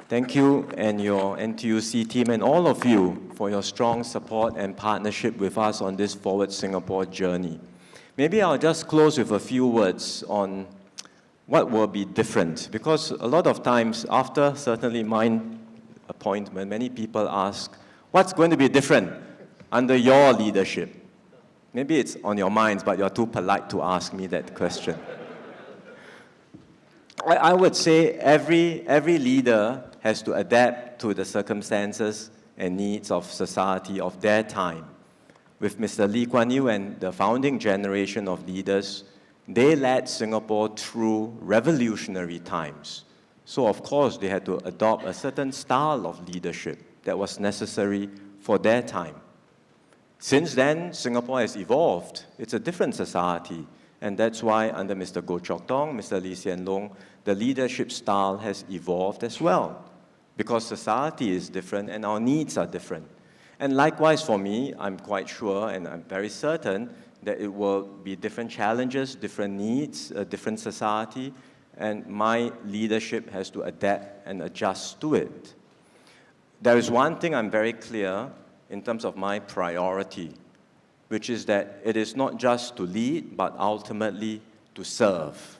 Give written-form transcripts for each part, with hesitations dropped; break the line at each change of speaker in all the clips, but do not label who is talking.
Thank you and your NTUC team and all of you for your strong support and partnership with us on this Forward Singapore journey. Maybe I'll just close with a few words on what will be different, because a lot of times after certainly my appointment, many people ask, what's going to be different under your leadership? Maybe it's on your minds, but you're too polite to ask me that question. I would say every leader has to adapt to the circumstances and needs of society of their time. With Mr. Lee Kuan Yew and the founding generation of leaders, they led Singapore through revolutionary times. So of course they had to adopt a certain style of leadership that was necessary for their time. Since then, Singapore has evolved. It's a different society. And that's why under Mr. Goh Chok Tong, Mr. Lee Hsien Loong, the leadership style has evolved as well. Because society is different and our needs are different. And likewise for me, I'm quite sure and I'm very certain that it will be different challenges, different needs, a different society, and my leadership has to adapt and adjust to it. There is one thing I'm very clear in terms of my priority, which is that it is not just to lead, but ultimately to serve.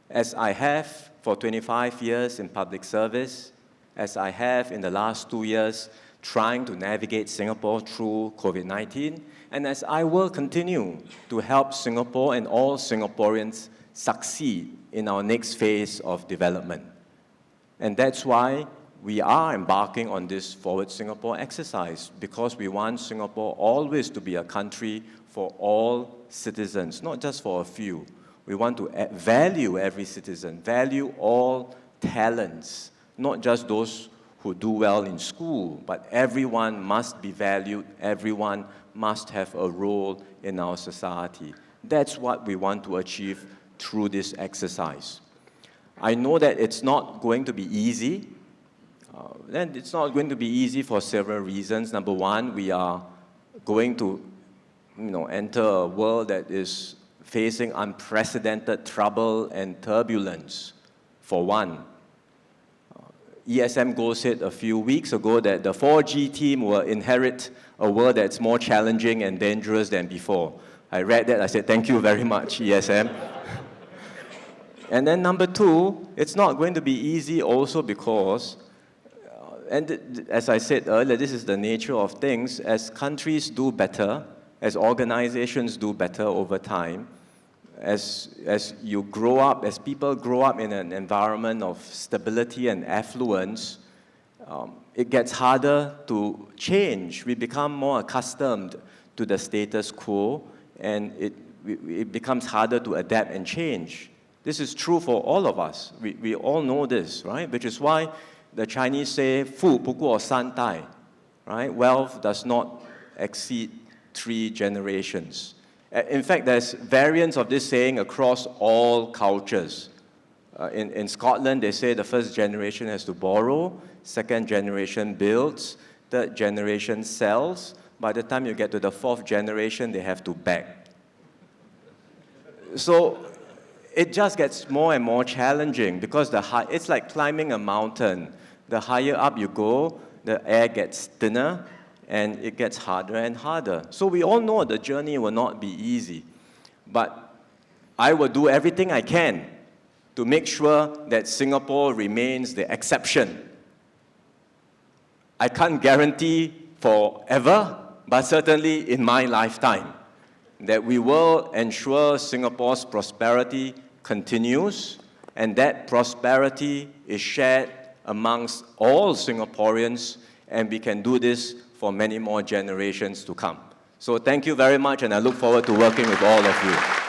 As I have for 25 years in public service, as I have in the last 2 years trying to navigate Singapore through COVID-19, and as I will continue to help Singapore and all Singaporeans succeed in our next phase of development. And that's why we are embarking on this Forward Singapore exercise, because we want Singapore always to be a country for all citizens, not just for a few. We want to value every citizen, value all talents, not just those who do well in school, but everyone must be valued, everyone must have a role in our society. That's what we want to achieve through this exercise. I know that it's not going to be easy. And it's not going to be easy for several reasons. Number one, we are going to enter a world that is facing unprecedented trouble and turbulence, for one. ESM Go said a few weeks ago that the 4G team will inherit a world that's more challenging and dangerous than before. I read that, I said, thank you very much, ESM. And then number two, it's not going to be easy also because, and as I said earlier, this is the nature of things, as countries do better, as organizations do better over time, as you grow up, as people grow up in an environment of stability and affluence, it gets harder to change. We become more accustomed to the status quo, and it becomes harder to adapt and change. This is true for all of us. We all know this, right? Which is why the Chinese say, 富不过三代, right? Wealth does not exceed 3 generations. In fact, there's variants of this saying across all cultures. In Scotland, they say the first generation has to borrow, second generation builds, third generation sells. By the time you get to the 4th generation, they have to beg. So it just gets more and more challenging because it's like climbing a mountain. The higher up you go, the air gets thinner, and it gets harder and harder. So we all know the journey will not be easy. But I will do everything I can to make sure that Singapore remains the exception. I can't guarantee forever, but certainly in my lifetime, that we will ensure Singapore's prosperity continues, and that prosperity is shared amongst all Singaporeans, and we can do this for many more generations to come. So thank you very much, and I look forward to working with all of you.